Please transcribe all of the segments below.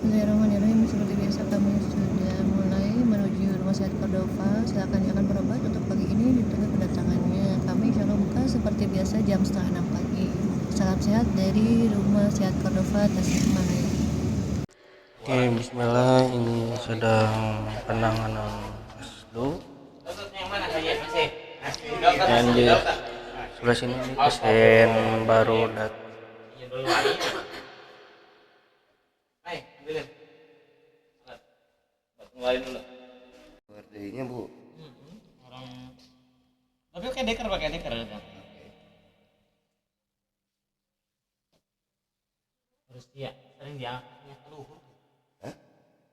Bismillahirrahmanirrahim. Seperti biasa kami sudah mulai menuju Rumah Sehat Cordova. Silakan yang akan berobat untuk pagi ini ditunggu kedatangannya. Kami insya Allah buka seperti biasa jam setengah 6 pagi. Salam sehat dari Rumah Sehat Cordova Tasikmalaya. Oke, bismillah, ini sedang penanganan flu. Dan di sebelah sini nih pasien baru datang. Wardinya bu. Orang tapi pakai deker terus dia sering diangkatnya ke luhur. Hah?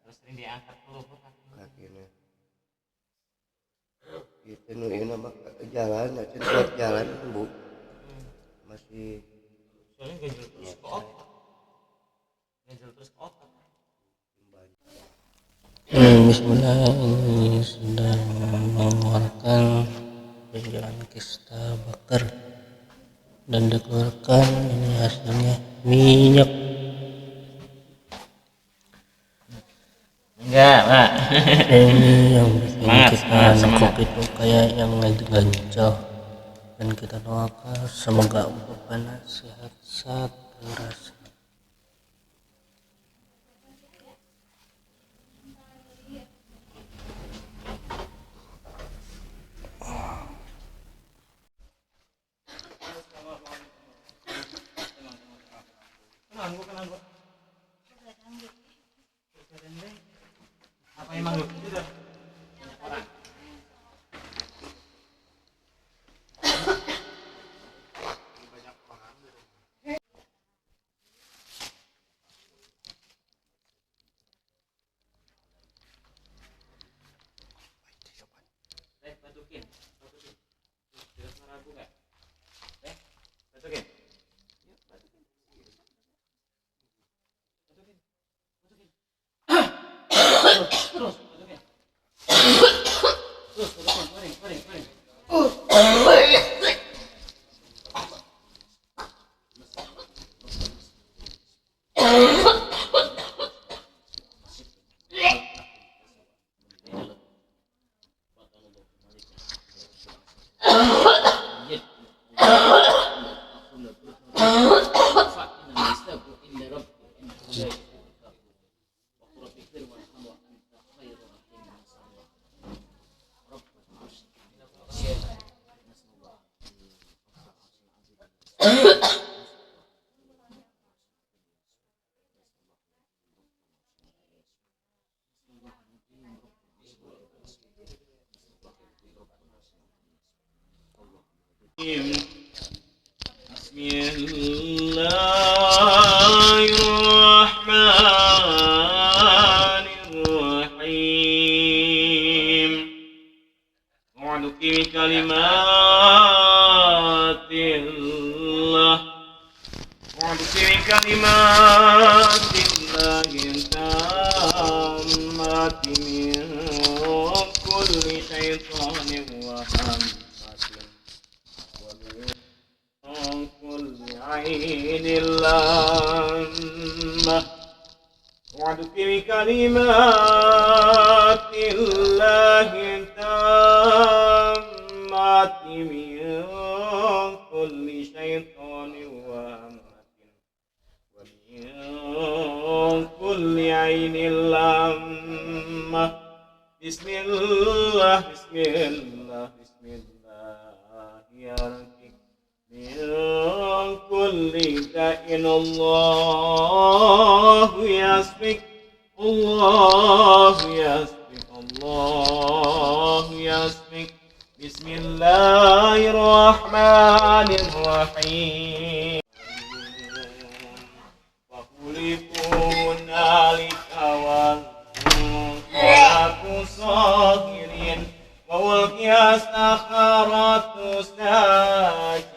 Terus sering diangkat ke luhur Kakinya itu ini nama jalan aja buat jalan itu bu masih soalnya ganjel terus ke otak Bismillah, ini sedang mengeluarkan benjolan kista bakar dan dikeluarkan ini hasilnya minyak. enggak pak. Ini yang bikin kita semangat. nekuk itu kayak yang ganjal, dan kita doakan semoga Bapak sehat saat terasa. Kenal bu apa emang bu orang batukin terus ragu nggak batukin Bismillahirrahmanirrahim. Wa'aduki kalimatillah wa'aduki kalimatillah tammati min kulli syaitanir wahamsatin كل عين لامة وعدك بكلمات الله التامات من كل شيطان وهمة ومن كل عين لامة بسم الله بسم الله بسم الله يا رب من كل داء الله يسبك الله يسبك الله يسبك بسم الله الرحمن الرحيم وخلقوا هنالك وانقلبوا صاغرين وألقي السحرة ساجدين.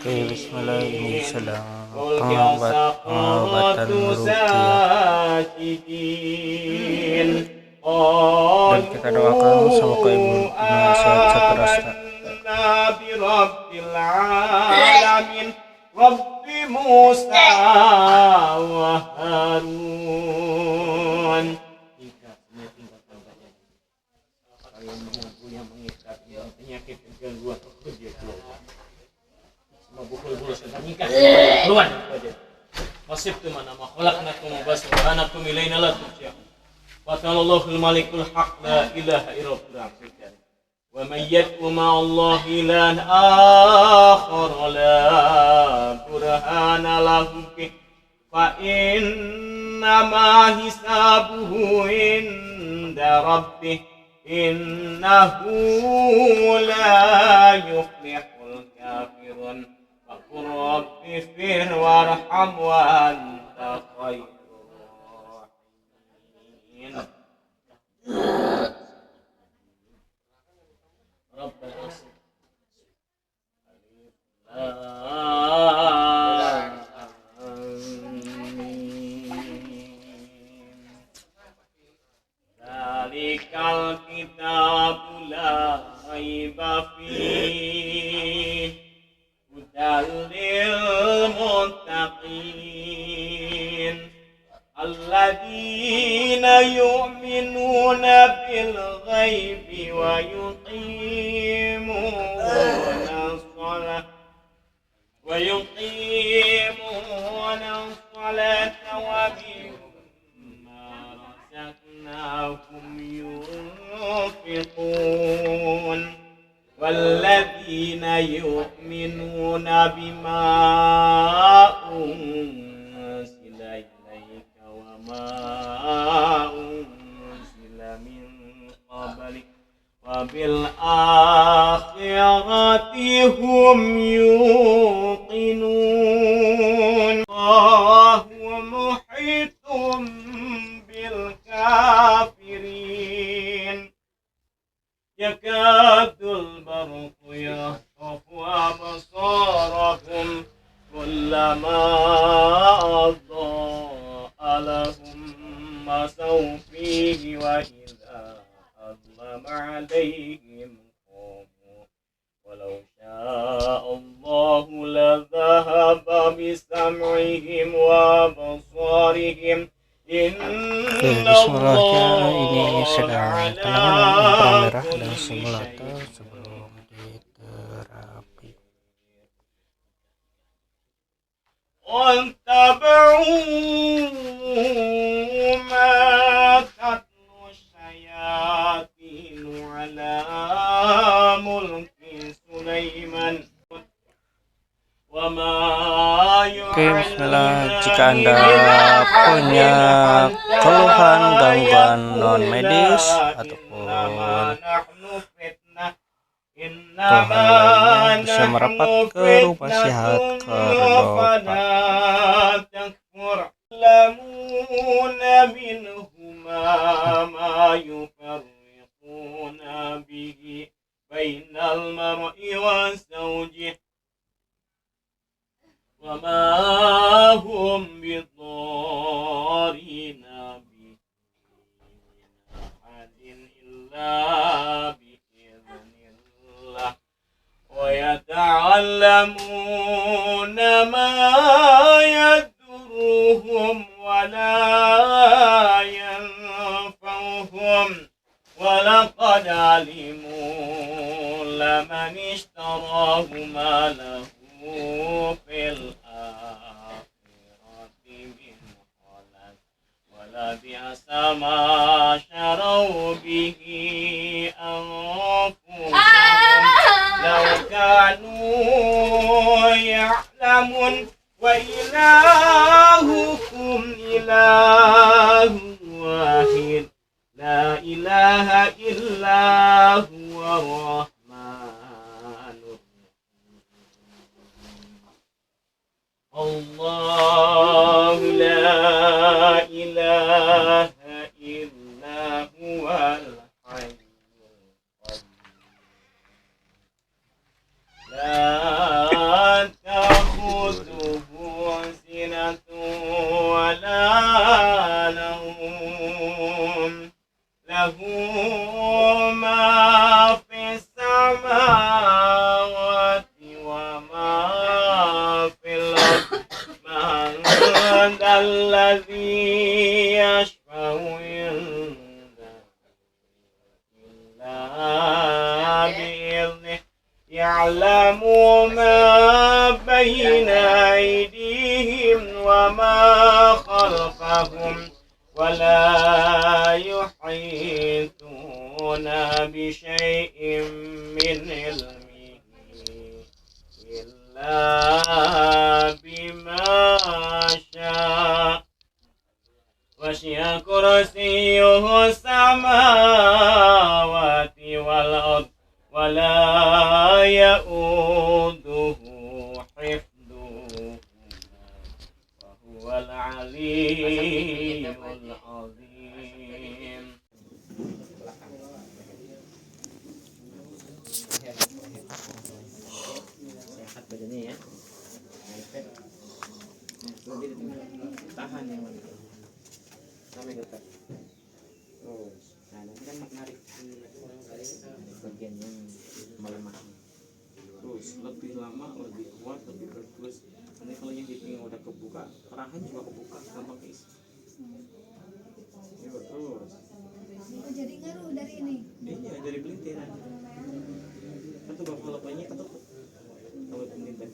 Oke, bismillah, ini sedang pengobatan ruqyah dan kita doakan semoga ibunya sehat seterusnya. Rabbi Musa wa Harun أنكم إلينا لا ترجعون وقال الله الملك الحق لا إله إلا هو العزيز الحكيم ومن يدعو مع الله إلها آخر لا برهان له به فإنما حسابه عند ربه إنه لا يفلح الكافرون وقل رب اغفر وارحم وأنت خير الراحمين ربنا ذلك الكتاب لا ريب فيه هدى للمتقين الذين يؤمنون بالغيب ويقيمون الصلاة ومما رزقناهم ينفقون والذين يؤمنون بما أنزل إليك وما أنزل من قبلك وبالآخرة هم يوقنون الله محيط بالكافرين يكاد البرق يخطف أبصارهم كلما أضاء لهم مسوا فيه وإذا أظلم عليهم قاموا ولو شاء الله لذهب بسمعهم وأبصارهم Bismillah, ini sedang penanganan merah dan simulator sebelum diterapi. واتبعوا ما تتلو الشياطين على ملك سليمان وما Oke, bismillah. Jika Anda punya keluhan gangguan non medis ataupun keluhan lainnya, bisa merapat ke rumah sehat Cordova. وما هم بضارين به من أحد إلا بإذن الله ويتعلمون ما يضرهم ولا ينفعهم ولقد علموا لمن اشتراه ما له في الآخرة من خلاق ولبئس ما شروا به أنفسهم لو كانوا يعلمون وإلهكم إله واحد لا إله إلا هو الرحمن الله لا إله إلا هو الحي القيوم لا تأخذه سنة ولا نوم له ما في السماوات وما في الأرض من ذا الذي يشفع عنده إلا بإذنه يعلم ما بين أيديهم وما خلفهم ولا يحيطون بشيء من علمه إلا بما شاء وسع كرسيه السماوات والأرض ولا يؤوده حفظهما وهو العلي العظيم. Sehat badannya ya. Tahan yang mana? Sampai dekat. Terus, nah nanti kan narik bagian yang melemah. Terus lebih lama, lebih kuat, lebih bagus. Nanti kalau yang hidungnya udah kebuka, rahang juga kebuka, gampang keisi. Iya terus. Jadi ngaruh dari ini. Iya dari pelintiran. Kan tuh bapak lepanya ketutup. Kalau pelintir.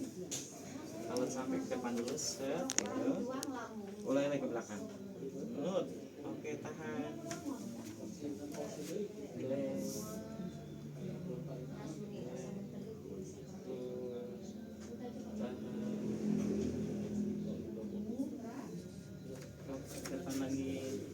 Kalau sampai ke depan dulu set, mulai lagi ke belakang. Oke tahan. Relax. Depan lagi.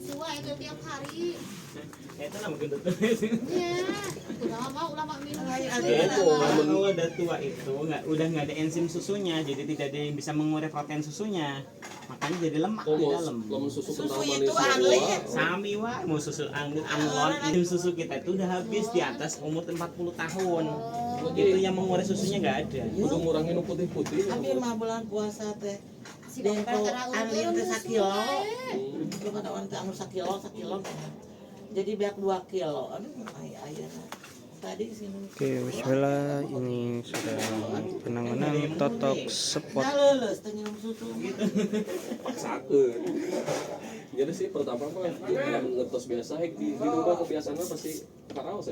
Tua itu tiap hari. Itu nama gendut. Iya. Ulama minum. Kalau udah tua itu udah nggak ada enzim susunya, jadi tidak ada yang bisa mengurai protein susunya. Makanya jadi lemak di dalam. Susu itu aneh. Sami wae mau susu angin amlon, enzim susu kita itu udah habis di atas umur 40 tahun. Itu yang mengurai susunya nggak ada. Udah ngurangin putih-putih. Tapi mah bulan puasa teh dengko anlin teh sakilo. Lu kata orang teh anu sakilo. Jadi biak 2 kilo. Aduh aya. Tadi sini. Oke, bismillah, ini sudah penanganan totok spot. Nah lulus teh minum susu gitu. Paksakeun. Jadi sih pertama mah yang ngetos biasa di rumah kebiasaannya pasti karaos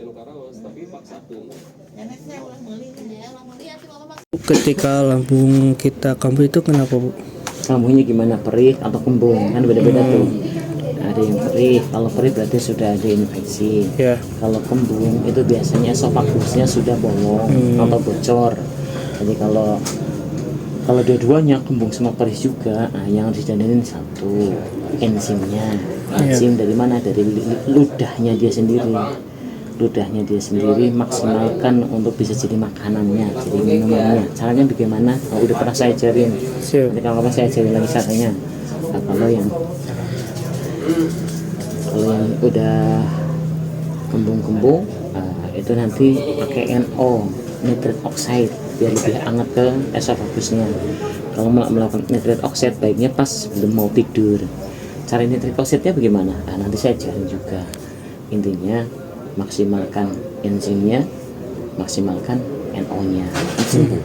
tapi paksakeun. Nenek saya ulah meuli Ya, ulang melihat sih Mama. Ketika lambung kita kambuh itu kenapa, Bu? Lambungnya gimana, perih atau kembung, kan beda-beda tuh. Ada yang perih, kalau perih berarti sudah ada infeksi. Ya. Kalau kembung itu biasanya esofagusnya sudah bolong atau bocor. Jadi kalau dua-duanya kembung sama perih juga, nah yang harus didandanin satu enzimnya. Enzim dari mana? Dari ludahnya dia sendiri. Ludahnya dia sendiri maksimalkan untuk bisa jadi makanannya, jadi minumannya. Caranya bagaimana? Oh, udah pernah saya ajarin. Nanti kalau saya ajarin lagi caranya. Nah, kalau yang udah kembung-kembung, itu nanti pakai NO, nitrate oxide, biar lebih hangat ke esofagusnya. Kalau melakukan nitrate oxide baiknya pas belum mau tidur. Cara nitrate oxide-nya bagaimana? Nah, nanti saya ajarin juga. Intinya maksimalkan enzimnya, maksimalkan NO-nya, sembuh.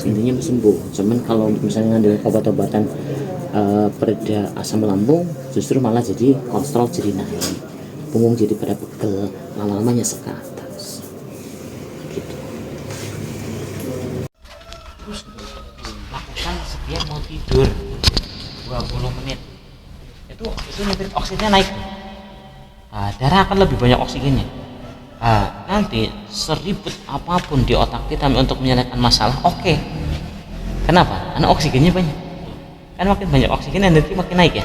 Intinya sembuh. Cuman kalau misalnya ngambil obat-obatan pereda asam lambung, justru malah jadi kolesterol jadi naik, punggung jadi pada pegel, lama-lama nyesek ke atas. Gitu. Terus lakukan setiap mau tidur 20 menit. Itu nitrate oksidnya naik. Darah akan lebih banyak oksigennya. Nanti seribut apapun di otak kita untuk menyelesaikan masalah, oke. Kenapa? Karena oksigennya banyak. Kan makin banyak oksigen, energi makin naik ya.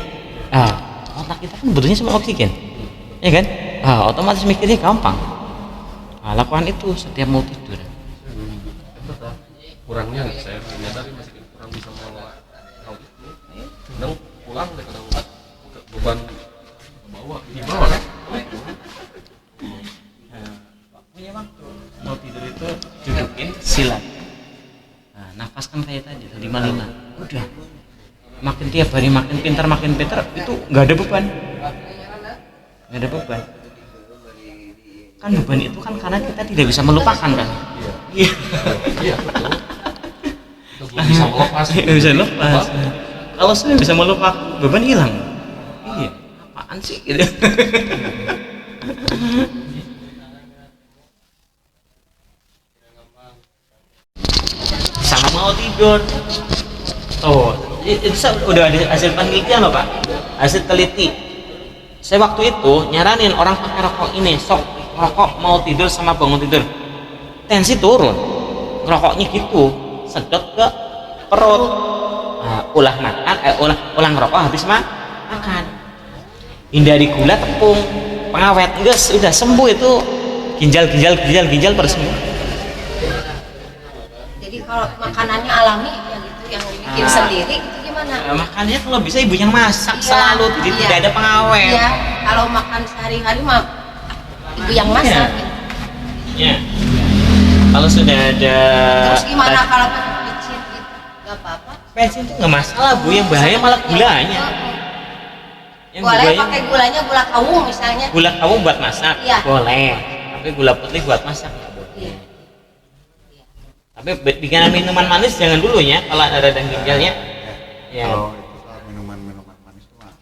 Otak kita kan butuhnya cuma oksigen, ya kan? Otomatis mikirnya gampang. Lakukan itu setiap mau tidur. Kurangnya saya menyadari masih kurang bisa mengelola hal itu. Dan pulang deh kadang beban di bawah kan? Punya bang? mau tidur itu dudukin silat. Nah, nafas kan kayak tadi 55. Udah. Makin tiap hari makin pintar itu nggak ada beban. Nggak ada beban. Kan beban itu kan karena kita tidak bisa melupakan kan. Iya. Iya betul. Bisa melepas. Bisa lepas. Kalau saya bisa melupakan beban hilang. Iya. Apaan sih gitu. Sangat mau tidur. Oh, itu udah ada hasil penelitian loh Pak. Hasil teliti. Saya waktu itu nyaranin orang pakai rokok ini, sok rokok mau tidur sama bangun tidur. Tensi turun. Rokoknya gitu, sedot ke perut. Nah, ulah ngerokok habis makan. Hindari gula, tepung, pengawet, guys, udah sembuh itu. Ginjal pada sembuh. Jadi kalau makanannya alami ya gitu yang bikin sendiri itu gimana? Makannya kalau bisa ibu yang masak selalu, jadi tidak ada pengawet. Iya, kalau makan sehari-hari mah ibu yang masak. Iya. Kalau sudah ada. Terus gimana kalau bensin gitu? Gak apa-apa. Bensin itu nggak masalah bu, yang bahaya malah gulanya. Boleh pakai gulanya gula kawung misalnya. Gula kawung buat masak, boleh. Tapi gula putih buat masak nggak boleh. Iya. Tapi bikin minuman manis jangan dulu ya, kalau ada radang ginjalnya. Ya. Kalau itu minuman manis itu mah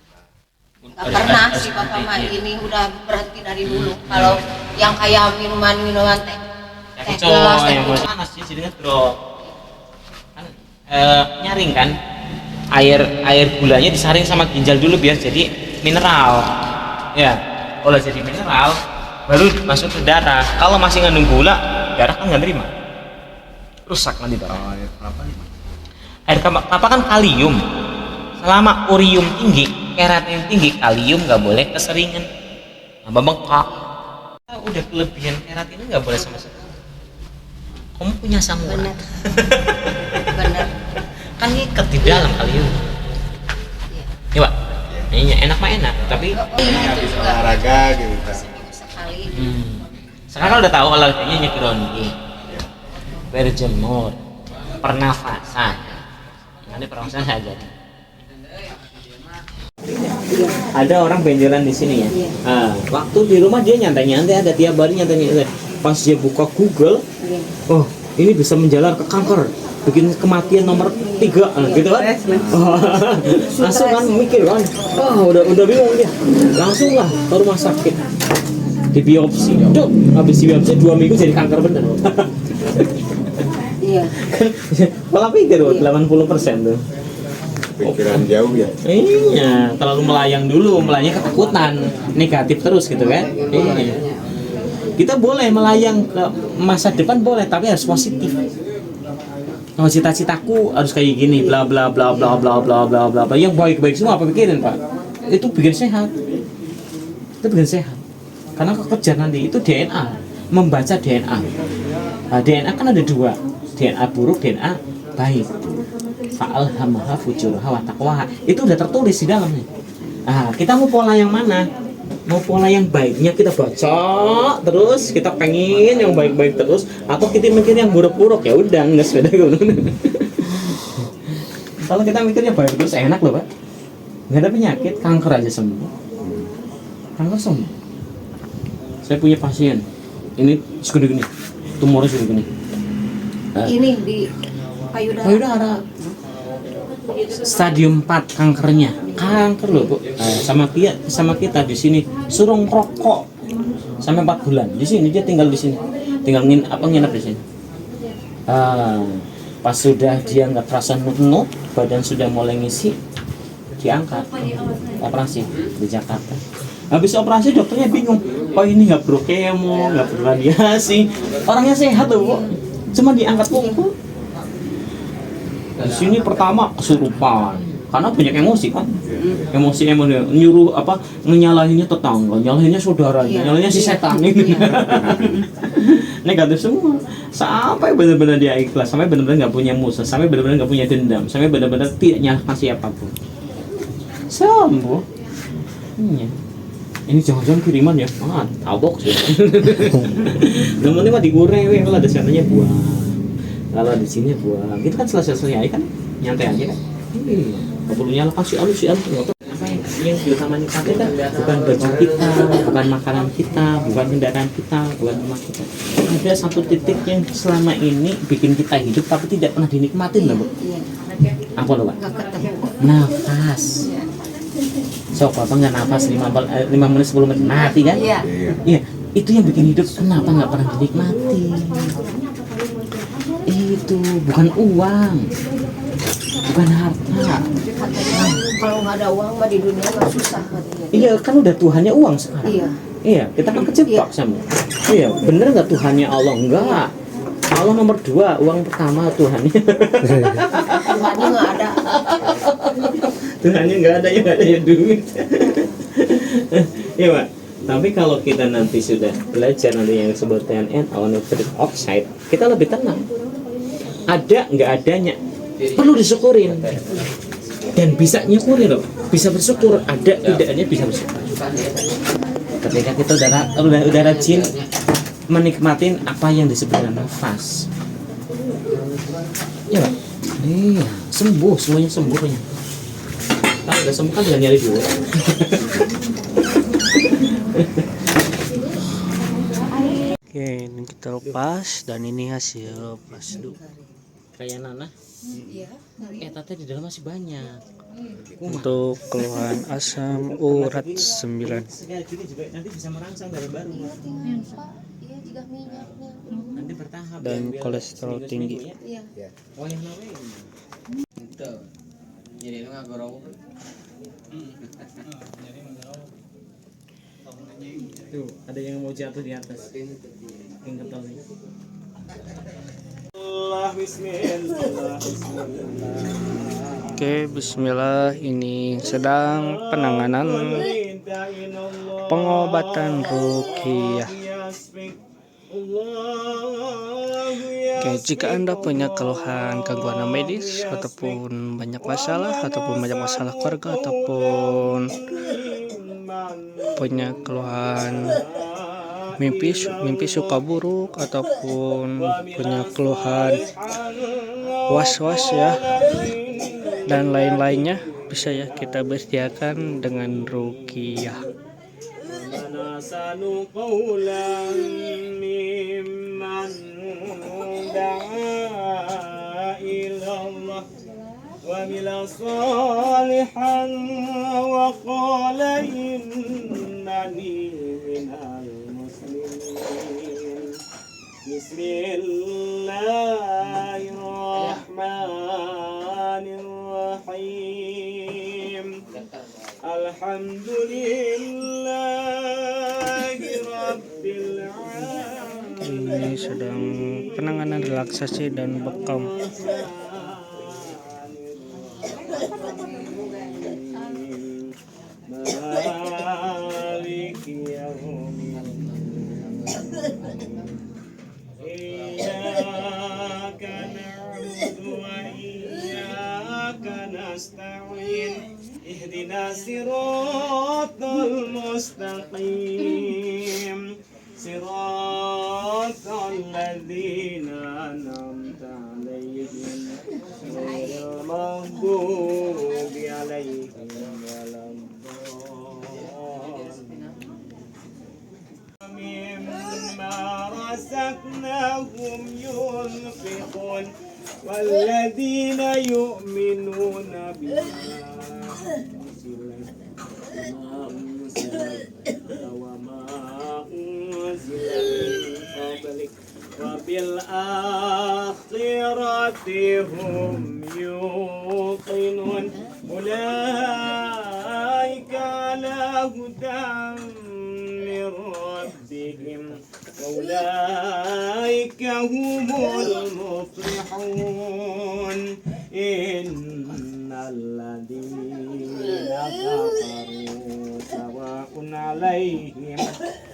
Gak pernah sih Bapak mah ini udah berhenti dari dulu. Kalau yang kayak minuman teh gelas, teh panas sih jadinya drop. Kan nyaring kan. Air gulanya disaring sama ginjal dulu biar jadi mineral. Ya, kalau jadi mineral baru masuk ke darah. Kalau masih ngandung gula, darah kan nggak terima. Rusak nanti darah. air kelapa nih. Air kelapa kan kalium. Selama urium tinggi, keratin tinggi, kalium nggak boleh keseringan. Tambah bengkak. Udah kelebihan keratin nggak boleh sama sekali. Kamu punya samurai. bener. Kan ngikat di dalam kalium. Iya Pak. Ini enak mah enak, tapi Olahraga gitu kan. sekali. Sekarang udah tahu olahraganya grounding, berjemur, pernafasan. Nanti pernafasan saya ajarin. Ada orang benjolan di sini ya. Nah, waktu di rumah dia nyantai-nyantai, ada tiap hari nyantai-nyantai. Pas dia buka Google, oh ini bisa menjalar ke kanker, bikin kematian nomor 3, gitu kan? Langsung kan mikir kan, udah bingung dia, langsung lah ke rumah sakit, di biopsi, habis di biopsi 2 minggu jadi kanker bener. Iya. Malah pikir 80% tuh. Pikiran jauh ya. Iya, terlalu melayang dulu, melayang ketakutan, negatif terus gitu kan? Iya. Kita boleh melayang ke masa depan boleh, tapi harus positif. Oh, cita-citaku harus kayak gini, bla bla bla bla bla bla bla bla. Yang baik-baik semua apa pikirin Pak? Itu bikin sehat. Itu bikin sehat. Karena kekejar nanti itu DNA, membaca DNA. Nah, DNA kan ada 2, DNA buruk, DNA baik. Fa'alhamaha fujuraha wa taqwaha. Itu udah tertulis di dalamnya. Nah, kita mau pola yang mana? Mau pola yang baiknya kita baca terus, kita pengen yang baik-baik terus, atau kita mikir yang buruk-buruk, ya udah nggak sepeda. Kalau kita mikirnya baik terus enak loh Pak, nggak ada penyakit, kanker aja sembuh, kanker sembuh. Saya punya pasien, ini segede gini, tumornya segede gini. Ini di payudara. Stadium 4 kankernya, kanker loh Bu. Sama kita di sini suruh ngerokok sampai 4 bulan. Di sini dia tinggal di sini, tinggal nginep di sini. Pas sudah dia nggak terasa nut, badan sudah mulai ngisi, diangkat, operasi di Jakarta. Habis operasi dokternya bingung, ini nggak perlu kemo, nggak perlu radiasi, orangnya sehat loh Bu, cuma diangkat punggung. Di sini pertama kesurupan karena banyak emosi kan, emosi nyuruh nyalahinnya tetangga, nyalahinnya saudaranya, nyalahinnya si setan ini. Negatif semua, sampai benar-benar dia ikhlas, sampai benar-benar nggak punya musuh, sampai benar-benar nggak punya dendam, sampai benar-benar tidak nyalahkan siapapun, sembuh. Iya. ini jangan-jangan kiriman ya, tabok sih. Namanya mah digoreng, kalau ada sananya buah, kalau di sini buah, kita kan selesai kan nyantai aja kan. Nggak perlu nyala kasih alus apa yang diutama nikmatnya kan bukan baju kita, bukan makanan kita, bukan kendaraan kita, bukan rumah kita. Ada satu titik yang selama ini bikin kita hidup tapi tidak pernah dinikmatin loh, Bu. Apa loh, Pak? Nafas. Sok apa nggak nafas 5 menit 10 menit mati kan? Iya. Itu yang bikin hidup kenapa nggak pernah dinikmati? Itu bukan uang, bukan harta. Kalau nggak ada uang mah di dunia mah susah katanya. Iya, kan udah Tuhannya uang sekarang. Iya, kita kan kejebak sama. Iya, bener nggak Tuhannya Allah? Enggak. Allah nomor 2, uang pertama Tuhannya. Tuhannya nggak ada. Tuhannya nggak ada ya duit. Iya, Pak. Tapi kalau kita nanti sudah belajar nanti yang disebutkan NO nitric oxide, kita lebih tenang. Ada nggak adanya perlu disyukurin. Dan bisa nyukuri loh, bisa bersyukur, ada tidaknya bisa bersyukur. Ketika kita udah rajin menikmatin apa yang disebut dengan nafas, ya Pak, iya sembuh, semuanya sembuh ya. Kalau udah sembuh kan tinggal nyari duit. Oke, ini kita lepas dan ini hasil pasdu. Kayak Nana. Tata di dalam masih banyak. Untuk keluhan asam urat 9 nanti bisa merangsang darah baru. Nanti bertahap dan kolesterol tinggi. Oh yang namanya itu. Jadi lu nggak gorong. Tuh, ada yang mau jatuh di atas. Tinggal tahu nih. Oke, bismillah, ini sedang penanganan pengobatan ruqyah. Oke, jika Anda punya keluhan gangguan medis ataupun banyak masalah keluarga ataupun punya keluhan mimpi suka buruk ataupun punya keluhan was-was ya dan lain-lainnya, bisa ya kita berdiakan dengan ruqyah. Bismillahirrahmanirrahim. Alhamdulillahirabbil alamin. Ini sedang penanganan relaksasi dan bekam. اهدنا الصراط المستقيم صراط الذين أنعمت عليهم غير المغضوب عليهم ولا الضالين مما رزقناهم ينفقون والذين يؤمنون بما وما أنزل من قبلك وبالآخرة هم يوقنون أولئك على هدى من ربهم وأولئك هم المفلحون إن الذين كفروا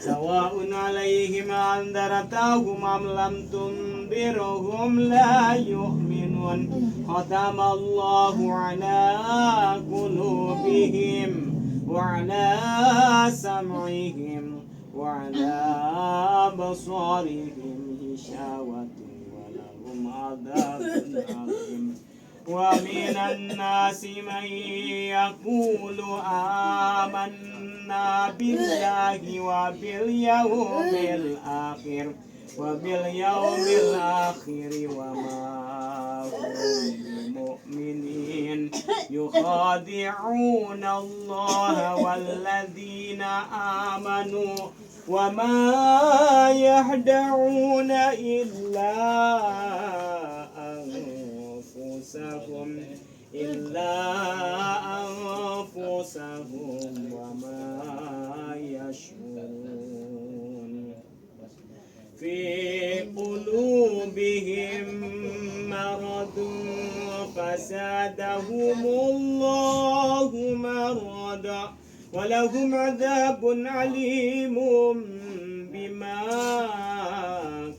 سواء عليهم أنذرتهم أم لم تنذرهم لا يؤمنون ختم الله على قلوبهم وعلى سمعهم وعلى بصارهم غشاوة ولهم عذاب عظيم ومن الناس من يقول آمنا بالله وباليوم الآخر وما هم بمؤمنين يخادعون الله والذين آمنوا وما يخدعون إلا أنفسهم وما يشعرون في قلوبهم مرض فزادهم الله مرضا ولهم عذاب عليم بما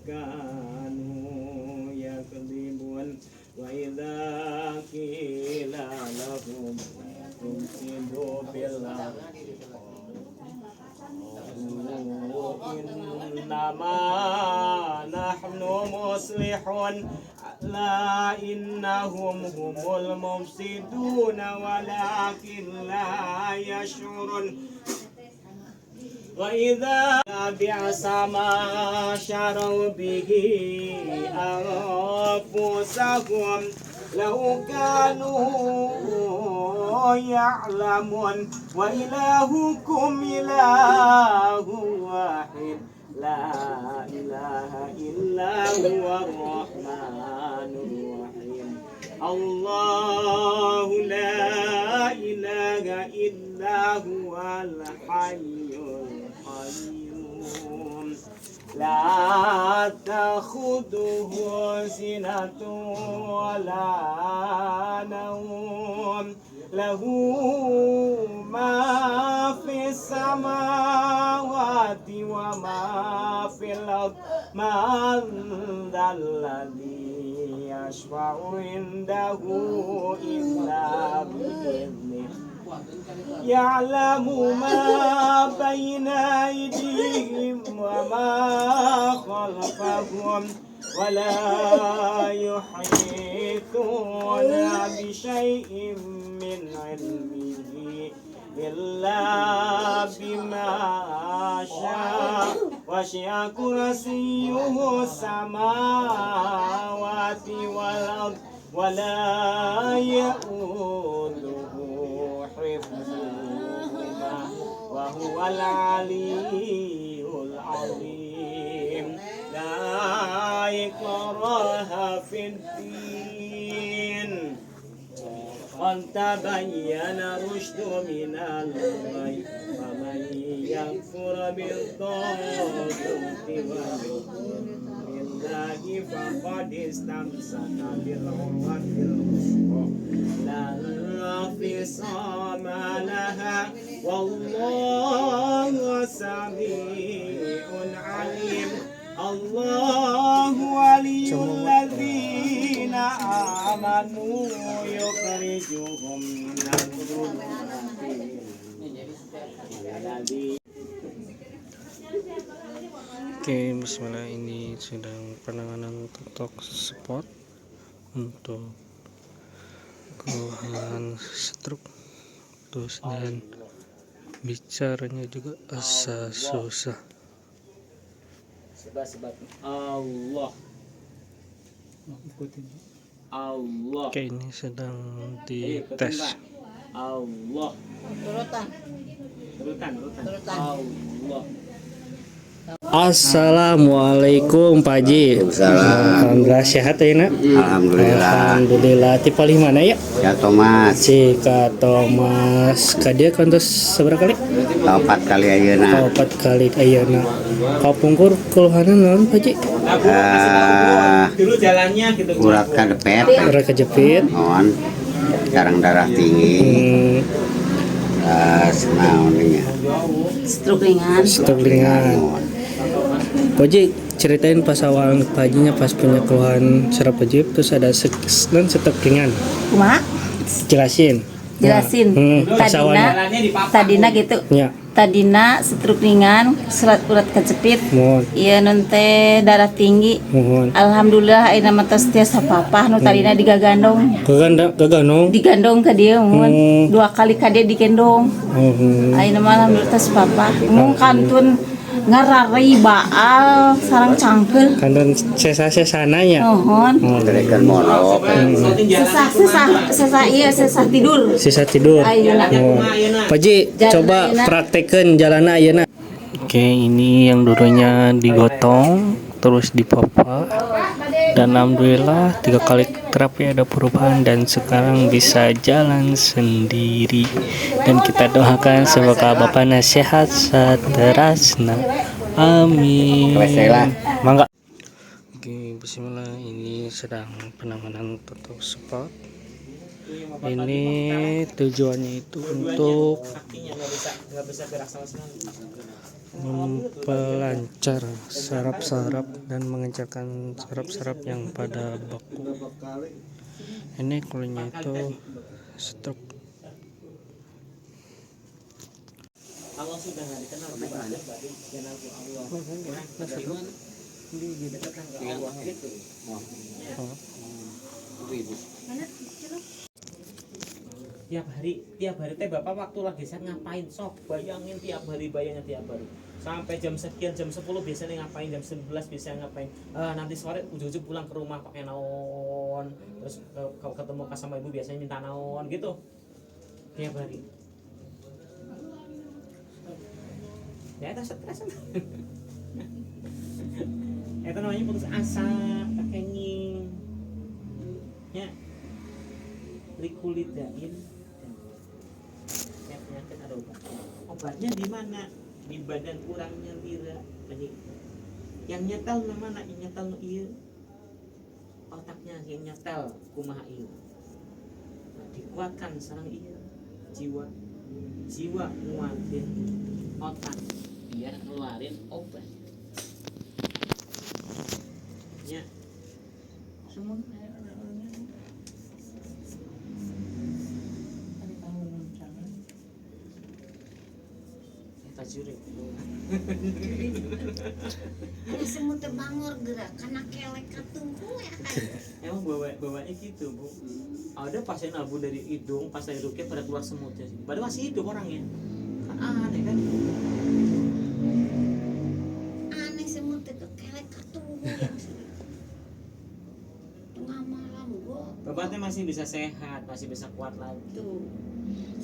كانوا يكذبون وإذا قيل لهم تفسدوا بالأرض إنما نحن مصلحون لا إنهم هم المفسدون ولكن لا يشعرون وإذا بئس ما شروا به أنفسهم لو كانوا يعلمون وإلهكم إله واحد لا إله إلا هو الرحمن الرحيم الله لا إله إلا هو الحي القيوم لا تأخذه سنة ولا نوم له ما في السماوات وما في الأرض من ذا الذي يشفع عنده إلا بإذنه يعلم ما بين أيديهم وما خلفهم ولا يحيطون بشيء من علمه إلا بما شاء وسع كرسيه السماوات والأرض ولا يؤوده حفظهما وهو العلي العظيم لا إكراه في الدين قد تبين الرشد من الغي فمن يكفر بالطاغوت ويؤمن بالله فقد استمسك بالعروة الوثقى لا انفصام لها والله سميع عليم الله ولي الذين آمنوا يخرجهم من الظلمات Oke, bismillah, ini sedang penanganan TikTok spot untuk keluhan stroke terus dan bicaranya juga asa susah. Allah Allah. Oke, ini sedang dites. Allah. Turutan. Allah. Assalamualaikum Pak Ji. Alhamdulillah sehat ya nak. Alhamdulillah. Tipe mana ya? Ya Thomas. Cika Thomas. Kadia kantos seberapa kali? 4 kali ayeuna. 4 kali ayeuna. Kau pungkur keluhanan naon Pak Ji? Dulu jalannya gitu. Urat kadepet. Urat kejepit. On. Sekarang darah tinggi. Senaonnya. Stroke ringan. Pak Ji, ceritain pas awal paginya pas punya keluhan serap Pak Ji, terus ada stok ringan. Kumaha? Jelasin. jelasin. Tadina gitu. Ya. Tadina stroke ringan, urat kecepit. Iya nonte darah tinggi. Alhamdulillah ayeuna mah tos tiasa papa nu tadina digagandong. Digandong ke dia mun 2 kali ka dia digendong. Ayeuna mah alhamdulillah tos papa. Mun kantun ngarari baal sareng cangkeul. Kantun sesa-sesananya. Terekan mono. Sesah tidur. Sisa tidur. Ayeuna. Paji coba praktekeun jalana ayeuna. Oke, ini yang dulunya digotong terus dipapa dan alhamdulillah 3 kali terapi ada perubahan dan sekarang bisa jalan sendiri, dan kita doakan semoga bapaknya sehat seterusnya, amin. Mangga. Oke, bismillah, ini sedang penanganan total spot. Ini tujuannya itu untuk mempelancar saraf-saraf dan mengencangkan saraf-saraf yang pada beku. Ini kulitnya itu stroke. Allah sudah nggak dikenal berarti kenal Allah. Di dekatkan ke Allah gitu. Tiap hari teh Bapak waktu lagi saya ngapain, sok bayangin tiap hari sampai jam sekian, jam 10 biasanya ngapain, jam 11 biasanya ngapain, nanti sore ujung-ujung pulang ke rumah pakai naon, terus kalau ketemu sama ibu biasanya minta naon gitu tiap hari. Ya itu stres. Itu namanya putus asa, kenging ya, Liqulidain. Penyakit ada obatnya di mana? Di badan kurangnya lira. Yang nyetel mana? Yang nyetel nu ieu otaknya yang nyetel kumaha ieu. Nah, dikuatkan sareng ieu jiwa nguatin otak biar ngeluarin obat. Ya. Semua tajuri. Ini semua terbangor gerak karena kelek katungku ya kan. Emang bawanya gitu, Bu. Ada pasien abu dari hidung, pas dari hidungnya pada keluar semutnya sih. Padahal masih hidup orangnya. Kan aneh kan? Aneh semut itu kelek katungku ya. Tengah malam gua. Bapaknya masih bisa sehat, masih bisa kuat lagi. Tuh.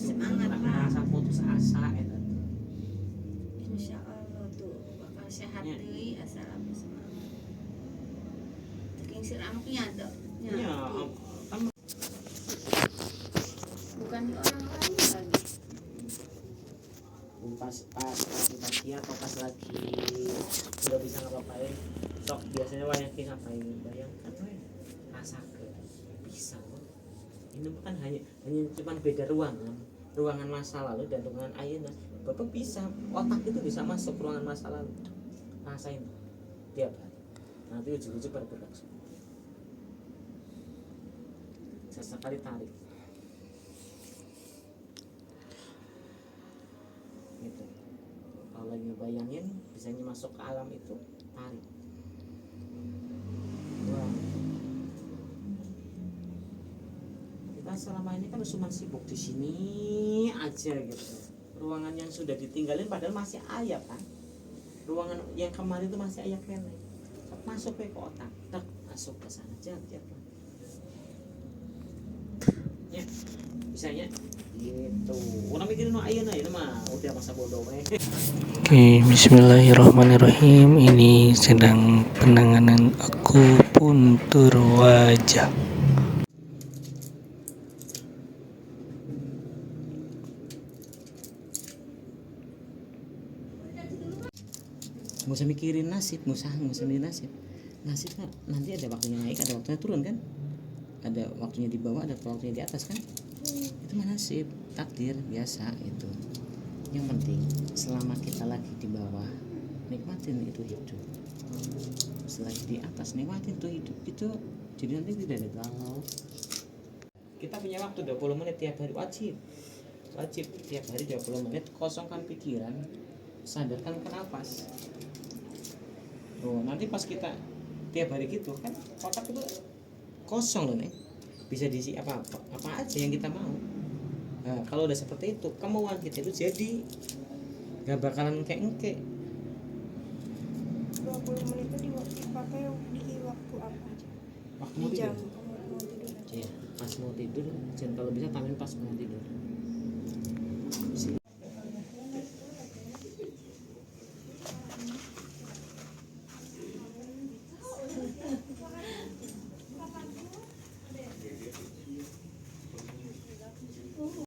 Semangat rasa putus asa eta. Insya Allah tuh bakal sehat deui asal abdi semangat. Teking siramnya ada. Ya, kan bukan di orang lain lagi. Pas lagi atau pas lagi udah bisa ngapain, sok biasanya banyakin ngapain, bayangkan tuh rasa ke bisa. Ini bukan hanya cuma beda ruangan masa lalu dan ruangan ayeuna. Bapak bisa, otak itu bisa masuk ruangan masa lalu. Rasain tiap hari. Nanti ujung-ujung pada bergerak semua. Sesekali tarik. Gitu. Kalau lagi ngebayangin, bisanya masuk ke alam itu, tarik. Wow. Kita selama ini kan cuma sibuk di sini aja gitu. Ruangan yang sudah ditinggalin padahal masih ayah kan. Ruangan yang kemarin itu masih ayah kene. Masuk ke otak, tak masuk ke sana aja tiap. Ya, bisanya gitu. Orang mikirin no ayeuna ieu mah udah masa bodoh we. Oke, bismillahirrahmanirrahim. Ini sedang penanganan akupuntur wajah. Nggak usah mikirin nasib, nggak usah mikirin nasib. Nasib kan nanti ada waktunya naik, ada waktunya turun kan, ada waktunya di bawah, ada waktunya di atas kan. Itu mah nasib, takdir biasa itu. Yang penting selama kita lagi di bawah, nikmatin itu hidup. Selagi di atas nikmatin itu hidup itu. Jadi nanti tidak ada galau. kita punya waktu 20 menit tiap hari, wajib tiap hari 20 menit kosongkan pikiran, sadarkan ke nafas. Nanti pas kita tiap hari gitu kan otak itu kosong loh nih, bisa diisi apa aja yang kita mau. Nah, kalau udah seperti itu kemauan kita itu jadi gak bakalan engke. 20 menit itu dipakai di waktu apa aja? Waktu mau jam tidur. mau tidur aja. Iya, pas mau tidur, dan kalau bisa tamin pas mau tidur.